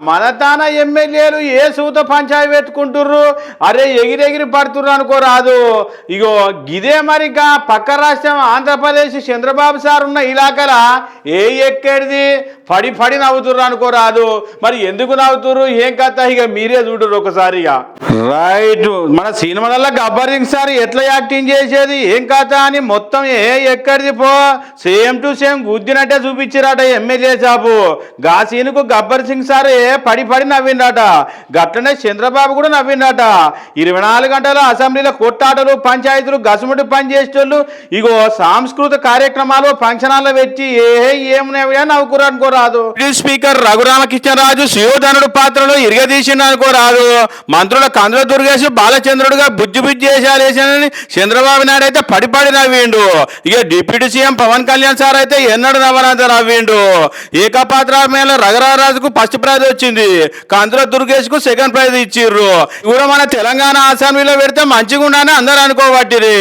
మనతాన ఎమ్మెల్యేలు ఏ సూత పంచాయి పెట్టుకుంటుర్రు, అరే ఎగిరెగిరి పడుతుర్రు అనుకోరాదు. ఇగో గిదే మరిగా పక్క రాష్ట్రం ఆంధ్రప్రదేశ్ చంద్రబాబు సార్ ఉన్న ఇలాకల ఏ ఎక్కడిది పడి పడి నవ్వుతుర్రు అనుకోరాదు. మరి ఎందుకు నవ్వుతుర్రు ఏం కథ ఇక మీరే చూడరు ఒకసారిగా. రైట్, మన సినిమాలలో గబ్బర్ సింగ్ సార్ ఎట్లా యాక్టింగ్ చేసేది ఏం కథ అని మొత్తం ఎక్కడిది పో same to same గుద్దినట్టే చూపించారట MLA Sabu. గా సీనుకు గబ్బర్ సింగ్ సార్ పడి పడి నవ్విండట. గట్లనే చంద్రబాబు కూడా నవ్విండట. 24 గంటల అసెంబ్లీలో కొట్టాటలు పంచాయతీలు గసుముటి పని చేసేటోళ్ళు ఇగో సాంస్కృతిక కార్యక్రమాలు ఫంక్షనాల్లో పెట్టి ఏమున్నాయా నవ్వుకురు అనుకోరాదు. స్పీకర్ రఘురామకృష్ణరాజు సుయోధనుడు పాత్రలో ఇరగదీసిండు అనుకోరాదు. మంత్రుల కందుల దుర్గేష్ బాలచంద్రుడుగా బుజ్జి బుజ్జి వేషాలు వేసానని చంద్రబాబు నాయుడు అయితే పడి నవ్విండు. ఇక deputy CM Pawan Kalyan sir అయితే ఎన్నడు నవ్వనంత నవ్విండు. ఏకపాత్ర మేళ రఘురామరాజుకు ఫస్ట్ ప్రైజ్ వచ్చింది, కందుల దుర్గేష్ కు సెకండ్ ప్రైజ్ ఇచ్చిర్రు. కూడా మన తెలంగాణ అసెంబ్లీలో పెడితే మంచిగా ఉండని అందరూ అనుకోబట్టిరి.